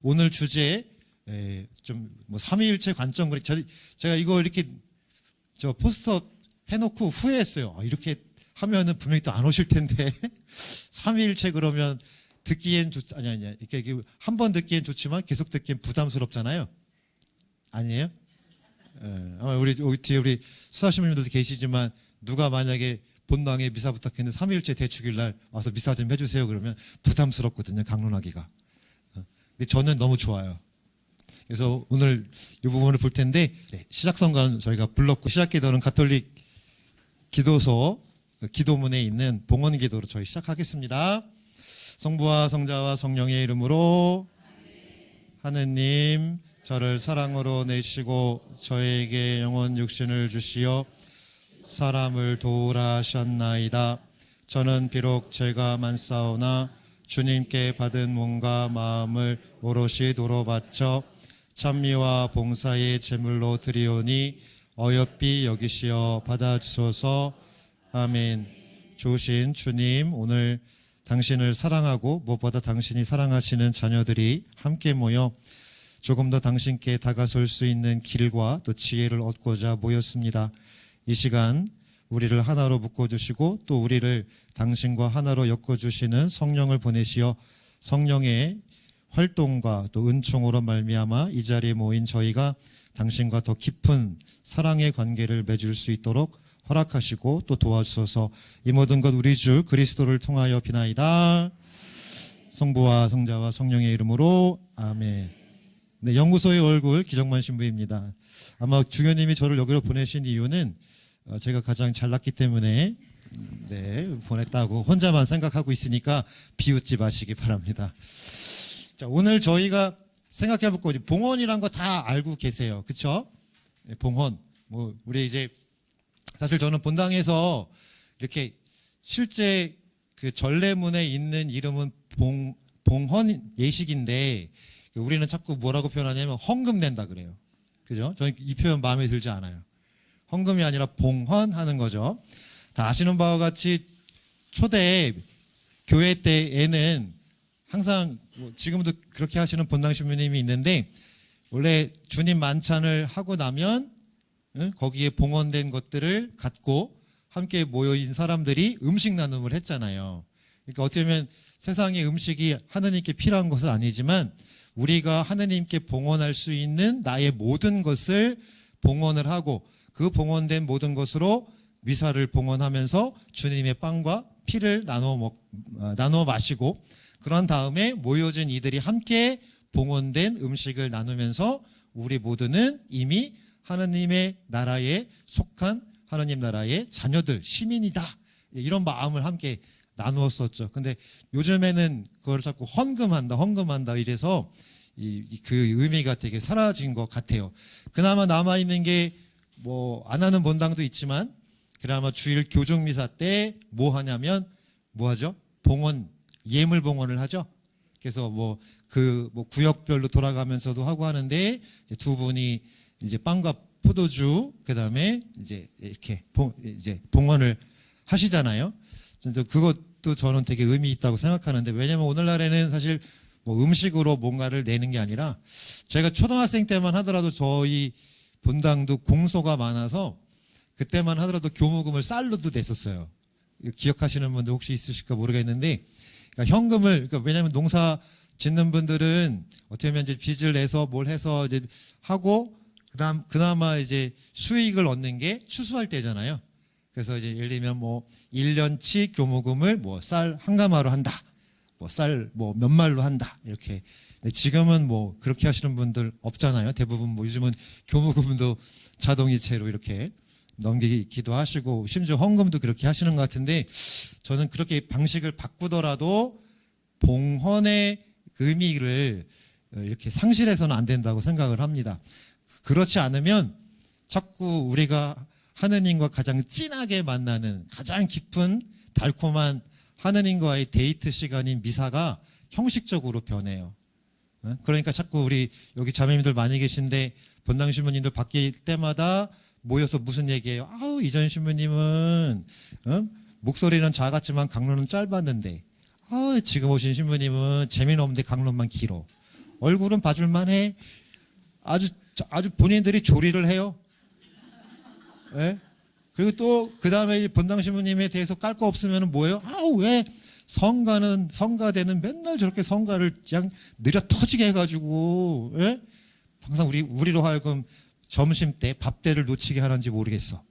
오늘 주제에 좀뭐 삼위일체 관점, 제가 이거 이렇게 저 포스터 해놓고 후회했어요. 이렇게 하면은 분명히 또 안 오실 텐데 삼위일체 그러면 듣기엔 아니 이렇게 한 번 듣기엔 좋지만 계속 듣기엔 부담스럽잖아요. 아니에요? 우리 뒤에 우리 수사시민님들도 계시지만 누가 만약에 본당에 미사 부탁했는데 삼위일체 대축일 날 와서 미사 좀 해주세요 그러면 부담스럽거든요. 강론하기가. 근데 저는 너무 좋아요. 그래서 오늘 이 부분을 볼 텐데 시작성가는 저희가 불렀고 시작기도는 가톨릭 기도서 기도문에 있는 봉헌기도로 저희 시작하겠습니다. 성부와 성자와 성령의 이름으로 하느님 저를 사랑으로 내시고 저에게 영원 육신을 주시어 사람을 도우라 하셨나이다. 저는 비록 죄가 많사오나 주님께 받은 몸과 마음을 오롯이 도로 바쳐 찬미와 봉사의 제물로 드리오니 어여삐 여기시어 받아주소서. 아멘. 좋으신 주님, 오늘 당신을 사랑하고 무엇보다 당신이 사랑하시는 자녀들이 함께 모여 조금 더 당신께 다가설 수 있는 길과 또 지혜를 얻고자 모였습니다. 이 시간 우리를 하나로 묶어주시고 또 우리를 당신과 하나로 엮어주시는 성령을 보내시어 성령의 활동과 또 은총으로 말미암아 이 자리에 모인 저희가 당신과 더 깊은 사랑의 관계를 맺을 수 있도록 허락하시고 또 도와주소서. 이 모든 것 우리 주 그리스도를 통하여 비나이다. 성부와 성자와 성령의 이름으로 아멘. 네, 연구소의 얼굴 기정만 신부입니다. 아마 주교님이 저를 여기로 보내신 이유는 제가 가장 잘났기 때문에 보냈다고 혼자만 생각하고 있으니까 비웃지 마시기 바랍니다. 자, 오늘 저희가 생각해 볼 거, 봉헌이란 거 다 알고 계세요. 그쵸? 봉헌. 우리 이제, 사실 저는 본당에서 이렇게 실제 그 전례문에 있는 이름은 봉헌 예식인데, 우리는 자꾸 뭐라고 표현하냐면 헌금 낸다 그래요. 그죠? 저는 이 표현 마음에 들지 않아요. 헌금이 아니라 봉헌하는 거죠. 다 아시는 바와 같이 초대 교회 때에는 항상 지금도 그렇게 하시는 본당 신부님이 있는데 원래 주님 만찬을 하고 나면 거기에 봉헌된 것들을 갖고 함께 모여있는 사람들이 음식 나눔을 했잖아요. 그러니까 어떻게 보면 세상의 음식이 하느님께 필요한 것은 아니지만 우리가 하느님께 봉헌할 수 있는 나의 모든 것을 봉헌을 하고 그 봉헌된 모든 것으로 미사를 봉헌하면서 주님의 빵과 피를 나눠 마시고 그런 다음에 모여진 이들이 함께 봉헌된 음식을 나누면서 우리 모두는 이미 하느님의 나라에 속한 하느님 나라의 자녀들, 시민이다. 이런 마음을 함께 나누었었죠. 근데 요즘에는 그걸 자꾸 헌금한다 이래서 그 의미가 되게 사라진 것 같아요. 그나마 남아있는 게 안 하는 본당도 있지만 그나마 주일 교중미사 때 뭐 하냐면 뭐 하죠? 봉헌, 예물 봉헌을 하죠. 그래서 구역별로 돌아가면서도 하고 하는데 두 분이 이제 빵과 포도주 그다음에 이제 이렇게 봉헌을 하시잖아요. 그것도 저는 되게 의미 있다고 생각하는데 왜냐면 오늘날에는 사실 음식으로 뭔가를 내는 게 아니라 제가 초등학생 때만 하더라도 저희 본당도 공소가 많아서 그때만 하더라도 교무금을 쌀로도 냈었어요. 기억하시는 분들 혹시 있으실까 모르겠는데 그러니까 현금을 왜냐하면 농사 짓는 분들은 어떻게 보면 이제 빚을 내서 뭘 해서 이제 하고 그나마 이제 수익을 얻는 게 추수할 때잖아요. 그래서 이제 예를 들면 1년치 교무금을 쌀 한 가마로 한다. 쌀 몇 말로 한다. 이렇게. 근데 지금은 그렇게 하시는 분들 없잖아요. 대부분 요즘은 교무금도 자동이체로 이렇게 넘기기도 하시고 심지어 헌금도 그렇게 하시는 것 같은데 저는 그렇게 방식을 바꾸더라도 봉헌의 의미를 이렇게 상실해서는 안 된다고 생각을 합니다. 그렇지 않으면 자꾸 우리가 하느님과 가장 진하게 만나는 가장 깊은 달콤한 하느님과의 데이트 시간인 미사가 형식적으로 변해요. 그러니까 자꾸 우리 여기 자매님들 많이 계신데 본당 신부님들 바뀔 때마다 모여서 무슨 얘기해요? 이전 신부님은 목소리는 작았지만 강론은 짧았는데 지금 오신 신부님은 재미는 없는데 강론만 길어. 얼굴은 봐줄만 해. 아주 본인들이 조리를 해요. 예? 그리고 또 그 다음에 본당 신부님에 대해서 깔 거 없으면 뭐예요? 왜 성가대는 맨날 저렇게 성가를 그냥 느려 터지게 해가지고, 예? 항상 우리로 하여금 점심 때 밥때를 놓치게 하는지 모르겠어.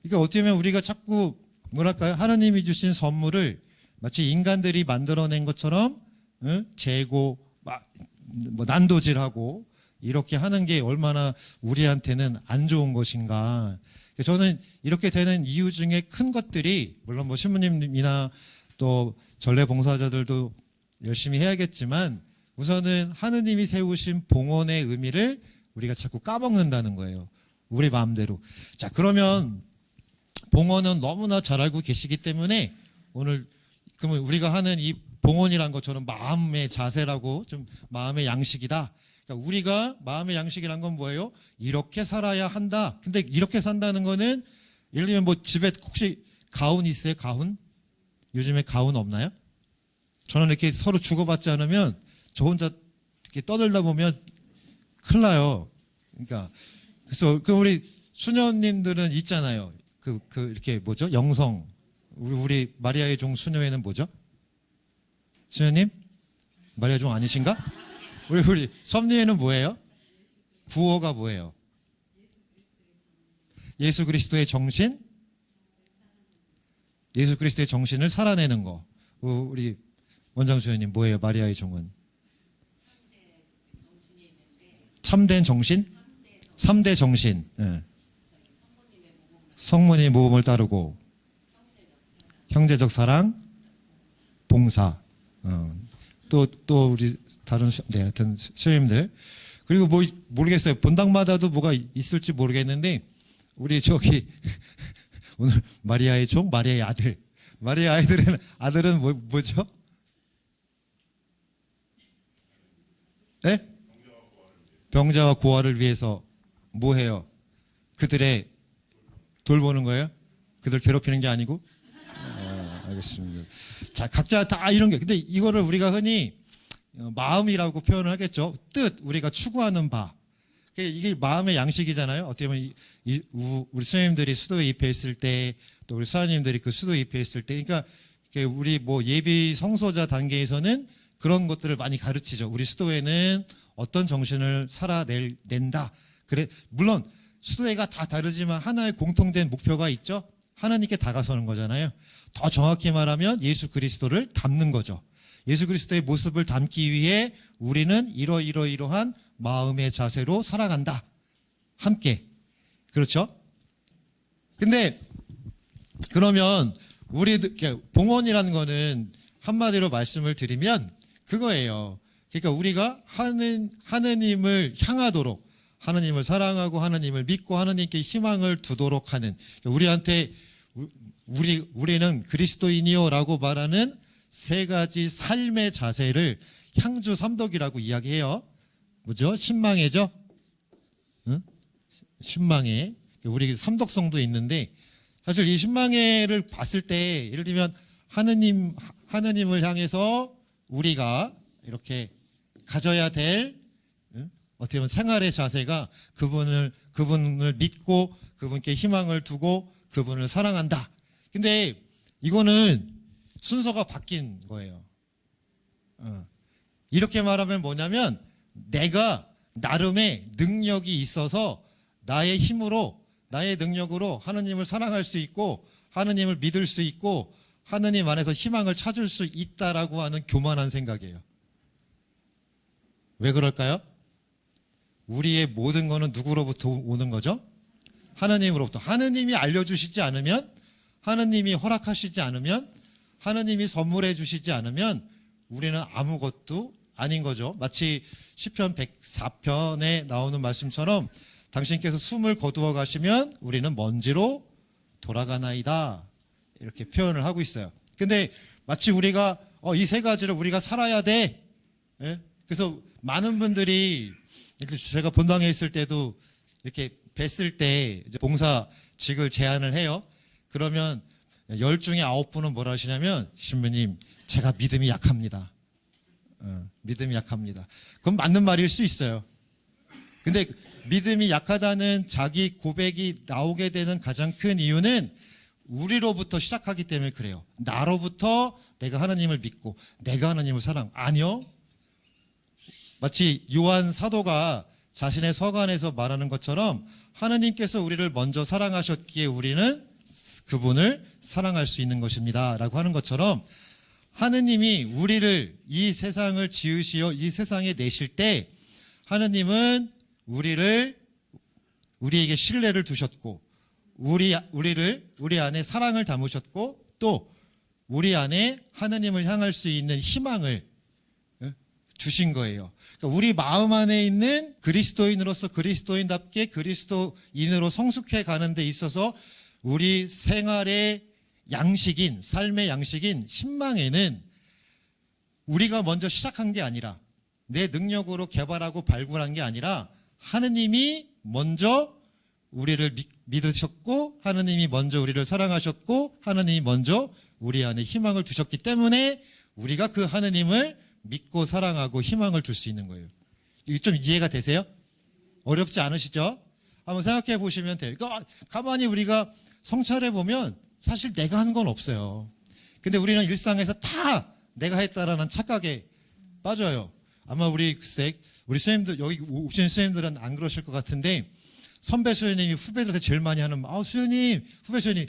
그러니까 어떻게 보면 우리가 자꾸 뭐랄까요? 하나님이 주신 선물을 마치 인간들이 만들어낸 것처럼 재고 뭐 난도질하고 이렇게 하는 게 얼마나 우리한테는 안 좋은 것인가. 저는 이렇게 되는 이유 중에 큰 것들이, 물론 뭐 신부님이나 또 전례 봉사자들도 열심히 해야겠지만, 우선은 하느님이 세우신 봉헌의 의미를 우리가 자꾸 까먹는다는 거예요. 우리 마음대로. 자, 그러면 봉헌은 너무나 잘 알고 계시기 때문에 오늘 그러면 우리가 하는 이 봉헌이란 것처럼 마음의 자세라고, 좀 마음의 양식이다. 그러니까 우리가 마음의 양식이란 건 뭐예요? 이렇게 살아야 한다. 근데 이렇게 산다는 거는, 예를 들면 뭐 집에 혹시 가훈 있어요? 가훈? 요즘에 가훈 없나요? 저는 이렇게 서로 주고받지 않으면 저 혼자 이렇게 떠들다 보면 큰일 나요. 그러니까 그래서 우리 수녀님들은 있잖아요. 이렇게 뭐죠? 영성. 우리 마리아의 종 수녀회는 뭐죠? 수녀님? 마리아 종 아니신가? 우리 섭리회는 뭐예요? 구호가 뭐예요? 예수 그리스도의 정신? 예수 그리스도의 정신을 살아내는 거. 우리 원장 수녀님 뭐예요? 마리아의 종은? 참된 정신? 3대 정신. 네. 성모님의 모범을 따르고 형제적 사랑, 봉사. 또 우리 다른 하여튼 수녀님들. 그리고 뭐 모르겠어요. 본당마다도 뭐가 있을지 모르겠는데, 우리 저기 오늘 마리아의 종, 마리아의 아들. 마리아의 아들은 뭐죠? 네? 병자와 고아를 위해서 뭐 해요? 그들의 돌보는 거예요? 그들 괴롭히는 게 아니고? 알겠습니다. 자, 각자 다 이런 게, 근데 이거를 우리가 흔히 마음이라고 표현을 하겠죠. 뜻, 우리가 추구하는 바. 이게 마음의 양식이잖아요. 어떻게 보면 우리 수녀님들이 수도에 입회했을 때, 또 우리 수녀님들이 그 수도에 입회했을 때, 그러니까 우리 뭐 예비 성소자 단계에서는 그런 것들을 많이 가르치죠. 우리 수도회는 어떤 정신을 살아낸다. 그래, 물론 수도회가 다 다르지만 하나의 공통된 목표가 있죠. 하나님께 다가서는 거잖아요. 더 정확히 말하면 예수 그리스도를 닮는 거죠. 예수 그리스도의 모습을 닮기 위해 우리는 이러한 마음의 자세로 살아간다. 함께. 그렇죠? 근데 그러면 봉헌이라는 거는 한마디로 말씀을 드리면 그거예요. 그러니까 우리가 하느님을 향하도록, 하느님을 사랑하고 하느님을 믿고 하느님께 희망을 두도록 하는, 우리한테 우리는 그리스도인이요라고 말하는 세 가지 삶의 자세를 향주 삼덕이라고 이야기해요. 뭐죠? 신망회죠? 응? 신망회. 우리 삼덕성도 있는데, 사실 이 신망회를 봤을 때, 예를 들면 하느님을 향해서 우리가 이렇게 가져야 될, 어떻게 보면 생활의 자세가 그분을 믿고 그분께 희망을 두고 그분을 사랑한다. 근데 이거는 순서가 바뀐 거예요. 이렇게 말하면 뭐냐면, 내가 나름의 능력이 있어서 나의 힘으로, 나의 능력으로 하느님을 사랑할 수 있고 하느님을 믿을 수 있고 하느님 안에서 희망을 찾을 수 있다라고 하는 교만한 생각이에요. 왜 그럴까요? 우리의 모든 거는 누구로부터 오는 거죠? 하느님으로부터. 하느님이 알려주시지 않으면, 하느님이 허락하시지 않으면, 하느님이 선물해 주시지 않으면 우리는 아무것도 아닌 거죠. 마치 시편 104편에 나오는 말씀처럼, 당신께서 숨을 거두어 가시면 우리는 먼지로 돌아가나이다. 이렇게 표현을 하고 있어요. 근데 마치 우리가 이 세 가지를 우리가 살아야 돼. 예? 그래서 많은 분들이, 제가 본당에 있을 때도 이렇게 뵀을 때 이제 봉사직을 제안을 해요. 그러면 10 중에 9분은 뭐라 하시냐면, 신부님, 제가 믿음이 약합니다. 믿음이 약합니다. 그건 맞는 말일 수 있어요. 근데 믿음이 약하다는 자기 고백이 나오게 되는 가장 큰 이유는 우리로부터 시작하기 때문에 그래요. 나로부터 내가 하나님을 믿고 내가 하나님을 아니요. 마치 요한 사도가 자신의 서간에서 말하는 것처럼 하나님께서 우리를 먼저 사랑하셨기에 우리는 그분을 사랑할 수 있는 것입니다 라고 하는 것처럼 하느님이 우리를 이 세상을 지으시어 이 세상에 내실 때 하느님은 우리에게 신뢰를 두셨고 우리 안에 사랑을 담으셨고 또 우리 안에 하느님을 향할 수 있는 희망을 주신 거예요. 그러니까 우리 마음 안에 있는 그리스도인으로서 그리스도인답게 그리스도인으로 성숙해 가는 데 있어서 우리 생활의 양식인 삶의 양식인 신망에는 우리가 먼저 시작한 게 아니라 내 능력으로 개발하고 발굴한 게 아니라 하느님이 먼저 우리를 믿으셨고 하느님이 먼저 우리를 사랑하셨고 하느님이 먼저 우리 안에 희망을 두셨기 때문에 우리가 그 하느님을 믿고 사랑하고 희망을 줄 수 있는 거예요. 이게 좀 이해가 되세요? 어렵지 않으시죠? 한번 생각해 보시면 돼요. 그러니까 가만히 우리가 성찰해 보면 사실 내가 한 건 없어요. 근데 우리는 일상에서 다 내가 했다라는 착각에 빠져요. 아마 우리 수녀님들, 여기 오신 수녀님들은 안 그러실 것 같은데, 선배 수녀님이 후배들한테 제일 많이 하는, 후배 수녀님,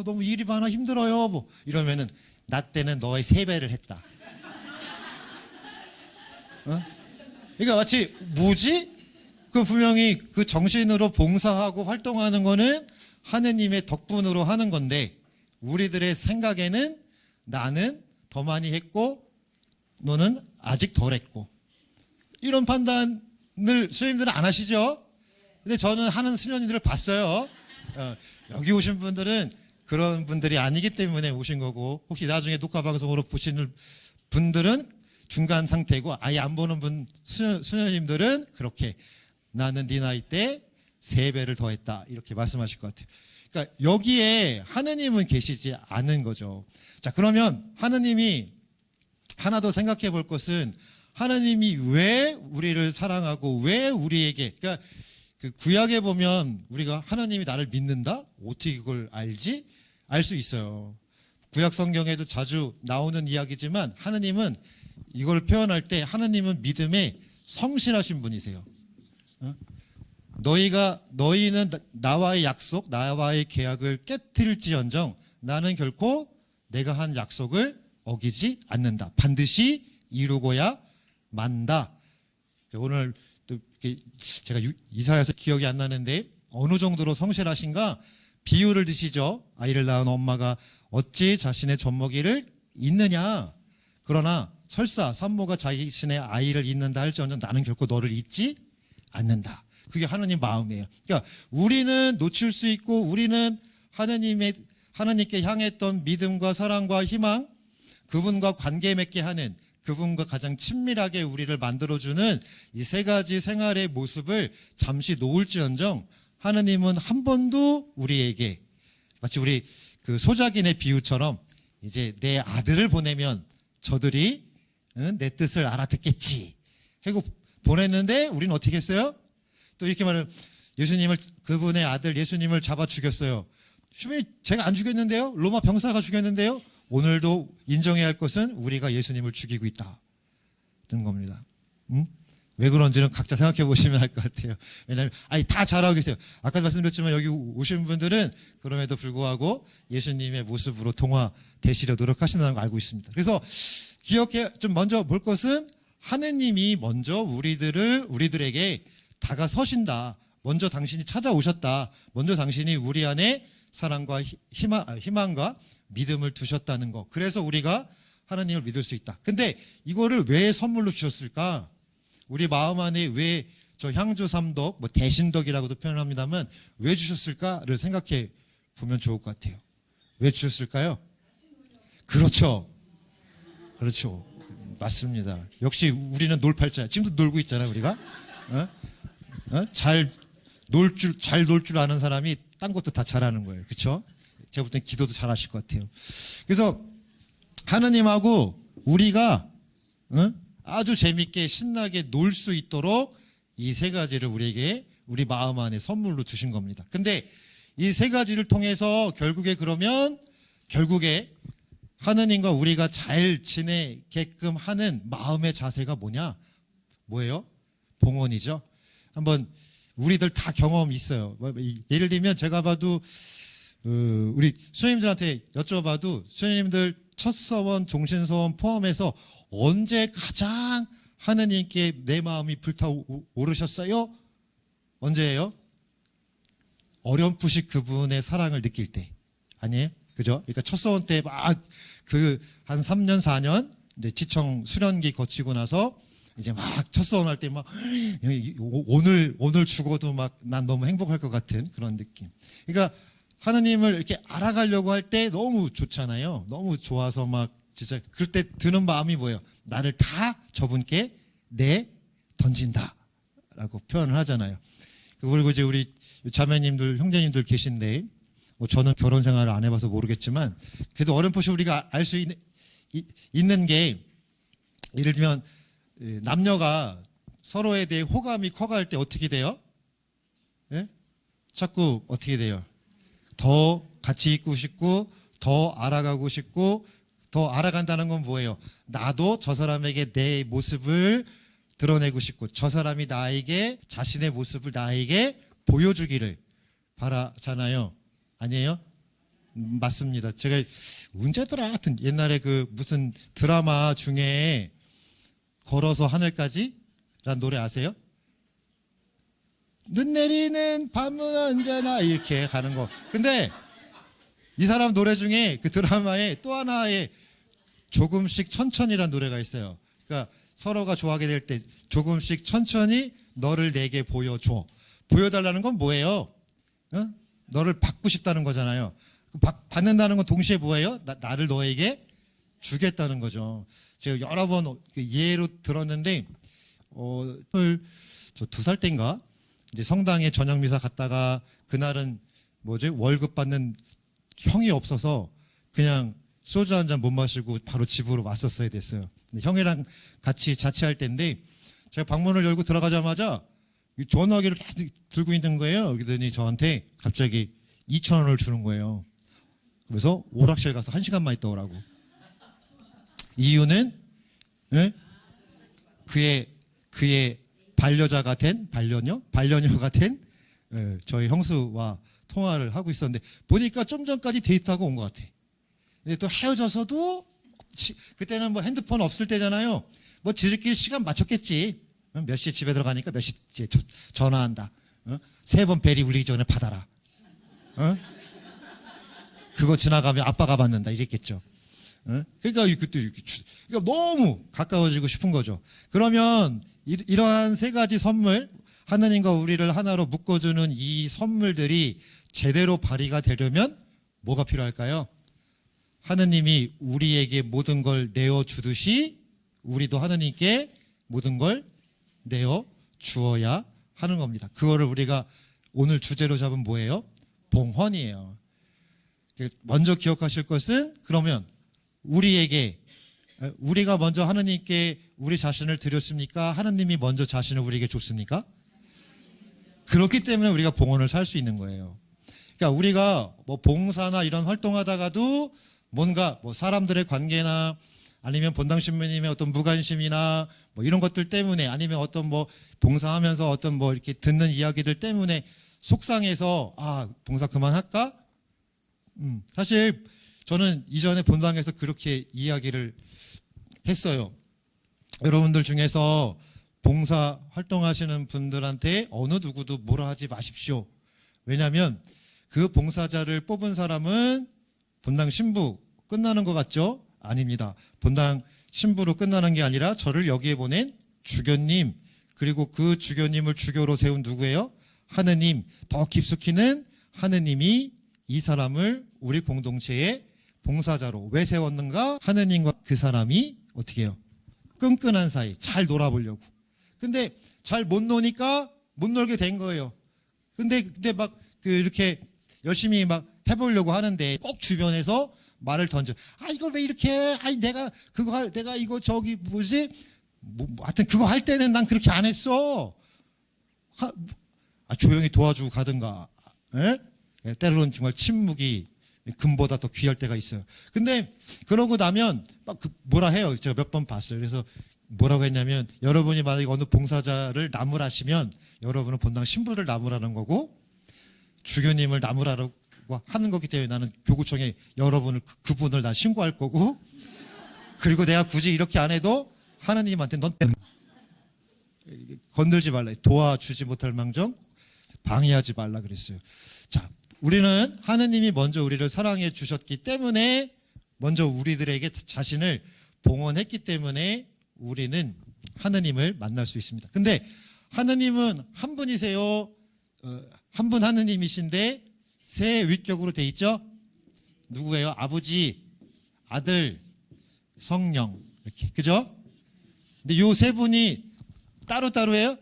너무 일이 많아, 힘들어요. 뭐, 이러면은, 나 때는 너의 3배를 했다. 그러니까 마치, 뭐지? 그 분명히 그 정신으로 봉사하고 활동하는 거는 하느님의 덕분으로 하는 건데, 우리들의 생각에는 나는 더 많이 했고, 너는 아직 덜 했고. 이런 판단을 수녀님들은 안 하시죠? 근데 저는 하는 수녀님들을 봤어요. 여기 오신 분들은 그런 분들이 아니기 때문에 오신 거고, 혹시 나중에 녹화방송으로 보시는 분들은 중간 상태고, 아예 안 보는 수녀님들은 그렇게 나는 네 나이 때 3배를 더 했다. 이렇게 말씀하실 것 같아요. 그러니까 여기에 하느님은 계시지 않은 거죠. 자, 그러면 하느님이 하나 더 생각해 볼 것은 하나님이 왜 우리를 사랑하고 왜 우리에게, 그러니까 그 구약에 보면 우리가 하나님이 나를 믿는다? 어떻게 그걸 알지? 알 수 있어요. 구약 성경에도 자주 나오는 이야기지만 하나님은 이걸 표현할 때 하나님은 믿음에 성실하신 분이세요. 너희는 나와의 약속, 나와의 계약을 깨뜨릴지언정 나는 결코 내가 한 약속을 어기지 않는다. 반드시 이루고야 만다. 오늘 또 제가 이사야서 기억이 안 나는데 어느 정도로 성실하신가 비유를 드시죠. 아이를 낳은 엄마가 어찌 자신의 젖먹이를 잊느냐. 그러나 설사 산모가 자신의 아이를 잊는다 할지언정 나는 결코 너를 잊지 않는다. 그게 하나님 마음이에요. 그러니까 우리는 놓칠 수 있고 우리는 하나님께 향했던 믿음과 사랑과 희망, 그분과 관계 맺게 하는, 그분과 가장 친밀하게 우리를 만들어주는 이 3가지 생활의 모습을 잠시 놓을지언정 하나님은 한 번도 우리에게 마치 우리 그 소작인의 비유처럼 이제 내 아들을 보내면 저들이 내 뜻을 알아듣겠지 하고 보냈는데 우리는 어떻게 했어요? 또 이렇게 말하면 그분의 아들 예수님을 잡아 죽였어요. 주님, 제가 안 죽였는데요? 로마 병사가 죽였는데요? 오늘도 인정해야 할 것은 우리가 예수님을 죽이고 있다는 겁니다. 왜 그런지는 각자 생각해 보시면 알 것 같아요. 왜냐하면 다 잘하고 계세요. 아까 말씀드렸지만 여기 오신 분들은 그럼에도 불구하고 예수님의 모습으로 동화되시려 노력하신다는 걸 알고 있습니다. 그래서 좀 먼저 볼 것은 하느님이 먼저 우리들에게 다가서신다. 먼저 당신이 찾아오셨다. 먼저 당신이 우리 안에 사랑과 희망과 믿음을 두셨다는 거. 그래서 우리가 하나님을 믿을 수 있다. 근데 이거를 왜 선물로 주셨을까? 우리 마음 안에 왜 저 향주 삼덕, 대신덕이라고도 표현합니다만 왜 주셨을까를 생각해 보면 좋을 것 같아요. 왜 주셨을까요? 그렇죠. 맞습니다. 역시 우리는 놀팔자. 지금도 놀고 있잖아요, 우리가. 잘 놀 줄 아는 사람이 딴 것도 다 잘하는 거예요. 그렇죠? 제가 볼 땐 기도도 잘하실 것 같아요. 그래서 하느님하고 우리가 응? 아주 재밌게 신나게 놀 수 있도록 이 세 가지를 우리에게 우리 마음 안에 선물로 주신 겁니다. 근데 이 세 가지를 통해서 결국에 하느님과 우리가 잘 지내게끔 하는 마음의 자세가 뭐예요? 봉헌이죠. 한번 우리들 다 경험 있어요. 예를 들면 제가 봐도 우리 수녀님들한테 여쭤봐도 수녀님들 첫 서원, 종신서원 포함해서 언제 가장 하느님께 내 마음이 불타오르셨어요? 언제예요? 어렴풋이 그분의 사랑을 느낄 때 아니에요? 그죠? 그러니까 첫 서원 때 막 한 3년 4년 이제 지청 수련기 거치고 나서 이제 막 첫 서원 할 때 막 오늘 죽어도 막 난 너무 행복할 것 같은 그런 느낌. 그러니까 하느님을 이렇게 알아가려고 할 때 너무 좋잖아요. 너무 좋아서 막 진짜 그럴 때 드는 마음이 뭐예요? 나를 다 저분께 던진다라고 표현을 하잖아요. 그리고 이제 우리 자매님들, 형제님들 계신데 뭐 저는 결혼 생활을 안 해봐서 모르겠지만 그래도 어렴풋이 우리가 알 수 있는 게 예를 들면 남녀가 서로에 대해 호감이 커갈 때 어떻게 돼요? 예? 자꾸 어떻게 돼요? 더 같이 있고 싶고 더 알아가고 싶고 더 알아간다는 건 뭐예요? 나도 저 사람에게 내 모습을 드러내고 싶고 저 사람이 나에게 자신의 모습을 나에게 보여주기를 바라잖아요. 아니에요? 맞습니다. 제가 언제더라 하여튼 옛날에 그 무슨 드라마 중에 걸어서 하늘까지 라는 노래 아세요? 눈 내리는 밤은 언제나 이렇게 가는 거. 근데 이 사람 노래 중에 그 드라마에 또 하나의 조금씩 천천히라는 노래가 있어요. 그러니까 서로가 좋아하게 될 때 조금씩 천천히 너를 내게 보여줘. 보여달라는 건 뭐예요? 너를 받고 싶다는 거잖아요. 받는다는 건 동시에 뭐예요? 나를 너에게 주겠다는 거죠. 제가 여러 번 예로 들었는데 저 2살 때인가 이제 성당에 저녁 미사 갔다가 그날은 월급 받는 형이 없어서 그냥 소주 한 잔 못 마시고 바로 집으로 왔었어야 됐어요. 형이랑 같이 자취할 때인데 제가 방문을 열고 들어가자마자 전화기를 들고 있는 거예요. 그러더니 저한테 갑자기 2,000원을 주는 거예요. 그래서 오락실 가서 1시간만 있다 오라고. 이유는 그의 반려자가 된 반려녀가 된 저희 형수와 통화를 하고 있었는데 보니까 좀 전까지 데이트하고 온 것 같아. 근데 또 헤어져서도 그때는 뭐 핸드폰 없을 때잖아요. 뭐 지들끼리 시간 맞췄겠지. 몇 시에 집에 들어가니까 몇 시에 전화한다. 3번 벨이 울리기 전에 받아라. 그거 지나가면 아빠가 받는다 이랬겠죠. 그러니까 그때 이렇게 그러니까 너무 가까워지고 싶은 거죠. 그러면 이러한 세 가지 선물, 하느님과 우리를 하나로 묶어주는 이 선물들이 제대로 발휘가 되려면 뭐가 필요할까요? 하느님이 우리에게 모든 걸 내어주듯이 우리도 하느님께 모든 걸 내어주어야 하는 겁니다. 그거를 우리가 오늘 주제로 잡은 뭐예요? 봉헌이에요. 먼저 기억하실 것은 그러면 우리가 먼저 하느님께 우리 자신을 드렸습니까? 하느님이 먼저 자신을 우리에게 줬습니까? 그렇기 때문에 우리가 봉헌을 살 수 있는 거예요. 그러니까 우리가 뭐 봉사나 이런 활동하다가도 뭔가 뭐 사람들의 관계나 아니면 본당 신부님의 어떤 무관심이나 뭐 이런 것들 때문에 아니면 어떤 뭐 봉사하면서 어떤 뭐 이렇게 듣는 이야기들 때문에 속상해서 봉사 그만할까? 사실 저는 이전에 본당에서 그렇게 이야기를 했어요. 여러분들 중에서 봉사 활동하시는 분들한테 어느 누구도 뭐라 하지 마십시오. 왜냐하면 그 봉사자를 뽑은 사람은 본당 신부 끝나는 것 같죠? 아닙니다. 본당 신부로 끝나는 게 아니라 저를 여기에 보낸 주교님, 그리고 그 주교님을 주교로 세운 누구예요? 하느님. 더 깊숙이는 하느님이 이 사람을 우리 공동체의 봉사자로 왜 세웠는가? 하느님과 그 사람이 어떻게 해요? 끈끈한 사이, 잘 놀아보려고. 근데 잘 못 노니까 못 놀게 된 거예요. 근데 막 이렇게 열심히 막 해보려고 하는데 꼭 주변에서 말을 던져. 아, 이걸 왜 이렇게 해? 아니, 내가 이거 저기 뭐지? 하여튼 그거 할 때는 난 그렇게 안 했어. 조용히 도와주고 가든가. 예? 때로는 정말 침묵이 금보다 더 귀할 때가 있어요. 근데 그러고 나면 막 뭐라 해요. 제가 몇 번 봤어요. 그래서 뭐라고 했냐면, 여러분이 만약에 어느 봉사자를 나무라시면 여러분은 본당 신부를 나무라는 거고 주교님을 나무라고 하는 거기 때문에 나는 교구청에 여러분을 그분을 난 신고할 거고, 그리고 내가 굳이 이렇게 안 해도 하나님한테 넌 건들지 말라, 도와주지 못할 망정 방해하지 말라 그랬어요. 자, 우리는 하느님이 먼저 우리를 사랑해 주셨기 때문에, 먼저 우리들에게 자신을 봉헌했기 때문에 우리는 하느님을 만날 수 있습니다. 근데 하느님은 한 분이세요. 한 분 하느님이신데 세 위격으로 돼 있죠. 누구예요? 아버지, 아들, 성령, 이렇게, 그죠? 근데 요 세 분이 따로따로예요?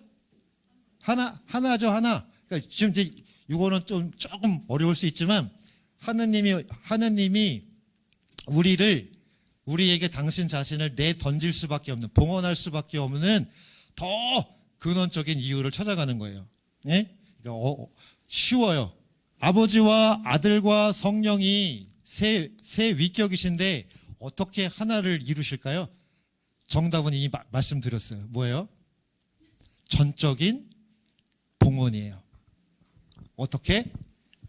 하나죠, 하나. 그러니까 지금 이제 이거는 좀 조금 어려울 수 있지만, 하느님이 우리에게 당신 자신을 내던질 수밖에 없는, 봉헌할 수밖에 없는 더 근원적인 이유를 찾아가는 거예요. 예? 그러니까 쉬워요. 아버지와 아들과 성령이 세 위격이신데 어떻게 하나를 이루실까요? 정답은 이미 말씀드렸어요. 뭐예요? 전적인 봉헌이에요. 어떻게?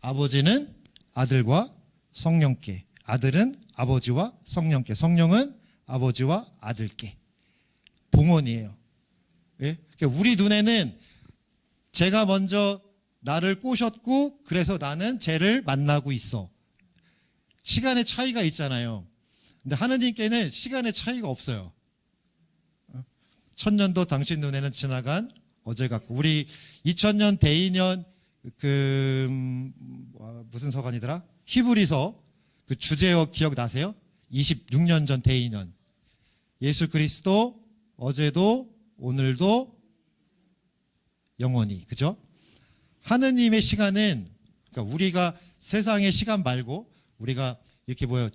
아버지는 아들과 성령께, 아들은 아버지와 성령께, 성령은 아버지와 아들께. 봉헌이에요. 예? 그러니까 우리 눈에는 제가 먼저 나를 꼬셨고 그래서 나는 쟤를 만나고 있어. 시간의 차이가 있잖아요. 근데 하느님께는 시간의 차이가 없어요. 천년도 당신 눈에는 지나간 어제 같고. 우리 2000년 대인년 무슨 서간이더라? 히브리서 그 주제어 기억나세요? 26년 전 대인년. 예수 그리스도 어제도 오늘도 영원히. 그죠? 하느님의 시간은, 그러니까 우리가 세상의 시간 말고 우리가 이렇게 뭐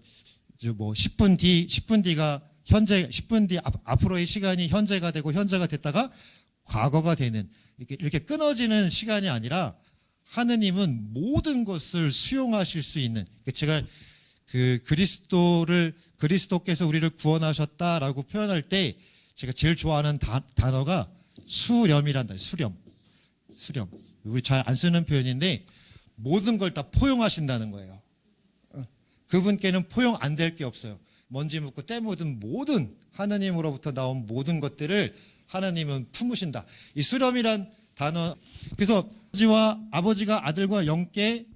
10분 뒤가 현재, 10분 뒤 앞으로의 시간이 현재가 되고 현재가 됐다가 과거가 되는, 이렇게 끊어지는 시간이 아니라 하느님은 모든 것을 수용하실 수 있는, 제가 그리스도께서 우리를 구원하셨다라고 표현할 때 제가 제일 좋아하는 단어가 수렴이란다. 수렴. 우리 잘 안 쓰는 표현인데 모든 걸 다 포용하신다는 거예요. 그분께는 포용 안 될 게 없어요. 먼지 묻고 때 묻은 모든 하나님으로부터 나온 모든 것들을 하나님은 품으신다. 이 수렴이란 단어. 그래서 아버지가 아들과 영께,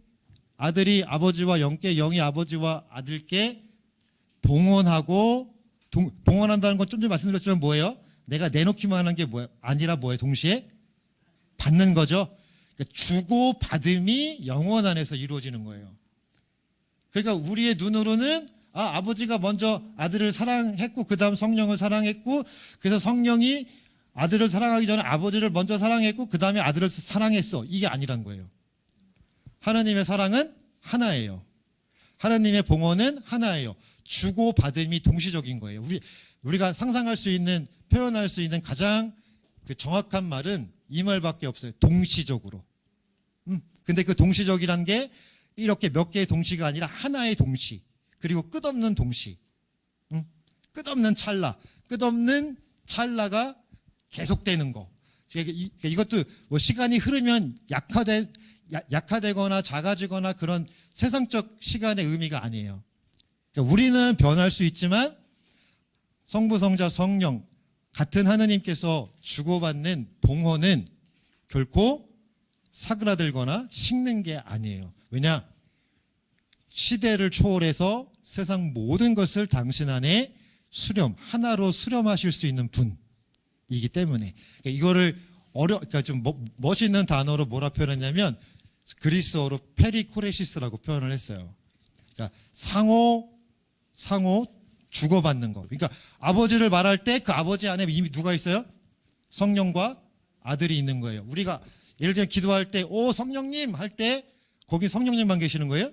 아들이 아버지와 영께, 영이 아버지와 아들께 봉헌하고, 봉헌한다는 건 좀 전에 말씀드렸지만 뭐예요? 내가 내놓기만 하는 게 아니라 뭐예요? 동시에 받는 거죠. 그러니까 주고 받음이 영원 안에서 이루어지는 거예요. 그러니까 우리의 눈으로는 아버지가 먼저 아들을 사랑했고 그 다음 성령을 사랑했고, 그래서 성령이 아들을 사랑하기 전에 아버지를 먼저 사랑했고 그 다음에 아들을 사랑했어. 이게 아니란 거예요. 하나님의 사랑은 하나예요. 하나님의 봉헌은 하나예요. 주고 받음이 동시적인 거예요. 우리가 상상할 수 있는, 표현할 수 있는 가장 정확한 말은 이 말밖에 없어요. 동시적으로. 근데 그 동시적이란 게 이렇게 몇 개의 동시가 아니라 하나의 동시, 그리고 끝없는 동시. 끝없는 찰나가 계속되는 거. 이것도 뭐 시간이 흐르면 약화되거나 작아지거나 그런 세상적 시간의 의미가 아니에요. 그러니까 우리는 변할 수 있지만 성부, 성자, 성령 같은 하느님께서 주고받는 봉헌은 결코 사그라들거나 식는 게 아니에요. 왜냐? 시대를 초월해서 세상 모든 것을 당신 안에 하나로 수렴하실 수 있는 분이기 때문에. 그러니까 이거를 그러니까 좀 멋있는 단어로 뭐라 표현했냐면 그리스어로 페리코레시스라고 표현을 했어요. 그러니까 상호 주고받는 거. 그러니까 아버지를 말할 때 그 아버지 안에 이미 누가 있어요? 성령과 아들이 있는 거예요. 우리가 예를 들면 기도할 때 오 성령님 할 때 거기 성령님만 계시는 거예요?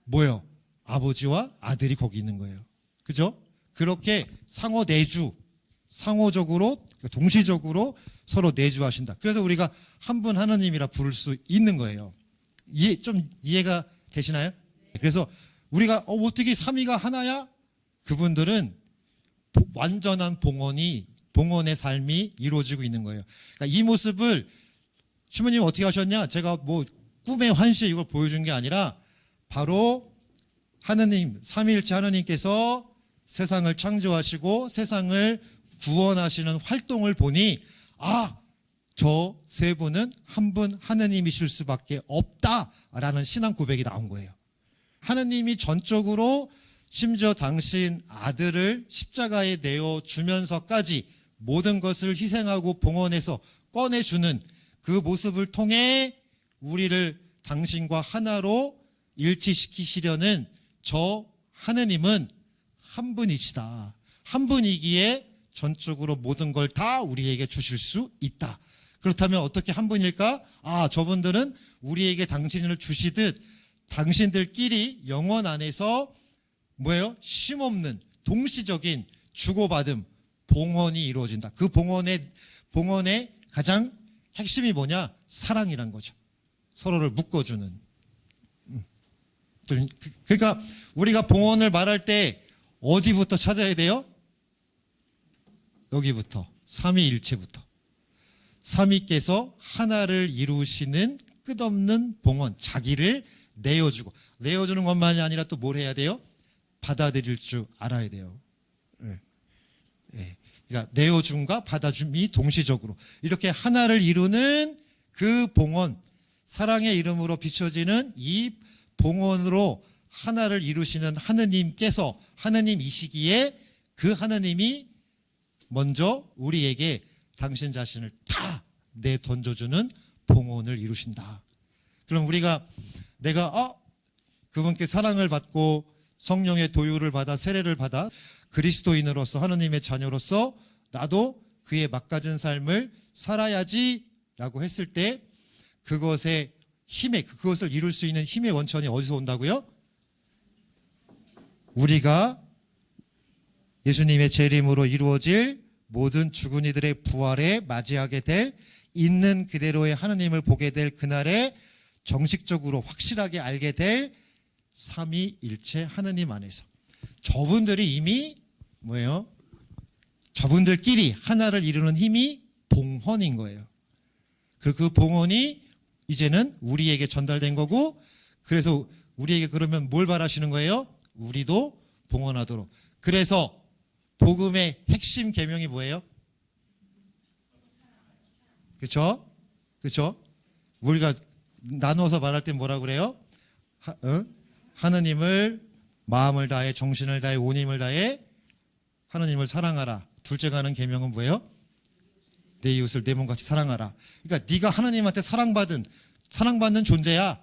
뭐요? 아버지와 아들이 거기 있는 거예요. 그죠? 그렇게 상호 내주, 상호적으로 동시적으로 서로 내주하신다. 그래서 우리가 한 분 하나님이라 부를 수 있는 거예요. 좀 이해가 되시나요? 그래서 우리가 어떻게 삼위가 하나야? 그분들은 완전한 봉헌의 삶이 이루어지고 있는 거예요. 그러니까 이 모습을 주모님 어떻게 하셨냐? 제가 뭐 꿈의 환시에 이걸 보여준 게 아니라 바로 하느님, 삼위일체 하느님께서 세상을 창조하시고 세상을 구원하시는 활동을 보니 저 세 분은 한 분 하느님이실 수밖에 없다라는 신앙 고백이 나온 거예요. 하느님이 전적으로 심지어 당신 아들을 십자가에 내어주면서까지 모든 것을 희생하고 봉헌해서 꺼내주는 그 모습을 통해 우리를 당신과 하나로 일치시키시려는 저 하느님은 한 분이시다. 한 분이기에 전적으로 모든 걸 다 우리에게 주실 수 있다. 그렇다면 어떻게 한 분일까? 저분들은 우리에게 당신을 주시듯 당신들끼리 영원 안에서 뭐예요? 쉼없는 동시적인 주고받음, 봉헌이 이루어진다. 그 봉헌의 가장 핵심이 뭐냐? 사랑이란 거죠. 서로를 묶어주는. 그러니까 우리가 봉헌을 말할 때 어디부터 찾아야 돼요? 여기부터. 삼위일체부터. 삼위께서 하나를 이루시는 끝없는 봉헌, 자기를 내어주는 것만이 아니라 또 뭘 해야 돼요? 받아들일 줄 알아야 돼요. 그러니까 내어줌과 받아줌이 동시적으로 이렇게 하나를 이루는 그 봉헌, 사랑의 이름으로 비춰지는 이 봉헌으로 하나를 이루시는 하느님께서 하느님이시기에 그 하느님이 먼저 우리에게 당신 자신을 다 내던져주는 봉헌을 이루신다. 그럼 내가 그분께 사랑을 받고 성령의 도유를 받아 세례를 받아 그리스도인으로서 하느님의 자녀로서 나도 그의 막가진 삶을 살아야지라고 했을 때 그것을 이룰 수 있는 힘의 원천이 어디서 온다고요? 우리가 예수님의 재림으로 이루어질 모든 죽은 이들의 부활에 맞이하게 될 있는 그대로의 하느님을 보게 될 그날에 정식적으로 확실하게 알게 될 삼위일체 하느님 안에서 저분들이 이미 뭐예요? 저분들끼리 하나를 이루는 힘이 봉헌인 거예요. 그 봉헌이 이제는 우리에게 전달된 거고, 그래서 우리에게 그러면 뭘 바라시는 거예요? 우리도 봉헌하도록. 그래서 복음의 핵심 계명이 뭐예요? 그렇죠? 그렇죠? 우리가 나눠서 말할 때 뭐라 그래요? 하느님을 마음을 다해 정신을 다해 온 힘을 다해 하느님을 사랑하라. 둘째가 하는 계명은 뭐예요? 내 이웃을 내 몸같이 사랑하라. 그러니까 네가 하느님한테 사랑받는 존재야.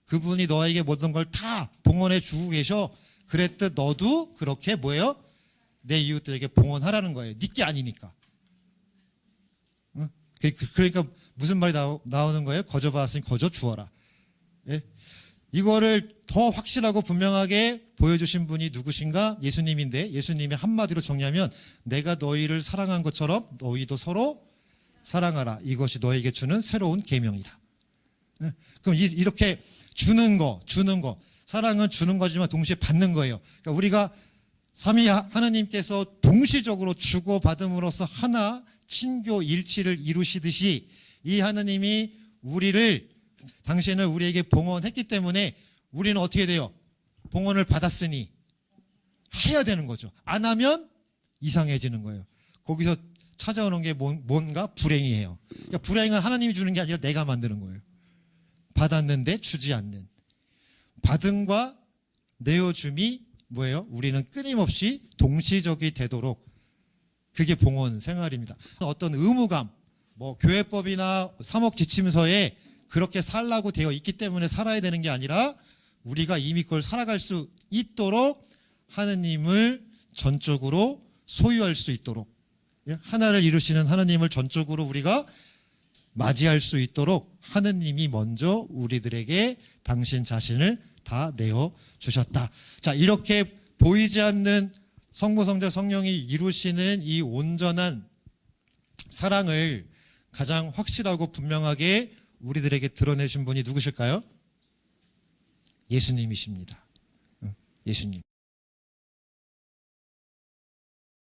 그분이 너에게 모든 걸 다 봉헌해 주고 계셔. 그랬듯 너도 그렇게 뭐예요? 내 이웃들에게 봉헌하라는 거예요. 네게 아니니까. 그러니까 무슨 말이 나오는 거예요? 거저 받았으니 거저 주어라. 예? 이거를 더 확실하고 분명하게 보여주신 분이 누구신가? 예수님인데, 예수님이 한마디로 정리하면 내가 너희를 사랑한 것처럼 너희도 서로 사랑하라. 이것이 너에게 주는 새로운 계명이다. 예? 그럼 이렇게 주는 거 사랑은 주는 거지만 동시에 받는 거예요. 그러니까 우리가 삼위 하나님께서 동시적으로 주고받음으로써 하나 친교 일치를 이루시듯이 이 하나님이 당신을 우리에게 봉헌했기 때문에 우리는 어떻게 돼요? 봉헌을 받았으니 해야 되는 거죠. 안 하면 이상해지는 거예요. 거기서 찾아오는 게 뭔가 불행이에요. 그러니까 불행은 하나님이 주는 게 아니라 내가 만드는 거예요. 받았는데 주지 않는. 받음과 내어줌이 뭐예요? 우리는 끊임없이 동시적이 되도록, 그게 봉헌 생활입니다. 어떤 의무감, 교회법이나 사목지침서에 그렇게 살라고 되어 있기 때문에 살아야 되는 게 아니라 우리가 이미 그걸 살아갈 수 있도록 하느님을 전적으로 소유할 수 있도록, 하나를 이루시는 하나님을 전적으로 우리가 맞이할 수 있도록 하느님이 먼저 우리들에게 당신 자신을 다 내어 주셨다. 자, 이렇게 보이지 않는 성부, 성자, 성령이 이루시는 이 온전한 사랑을 가장 확실하고 분명하게 우리들에게 드러내신 분이 누구실까요? 예수님이십니다. 예수님.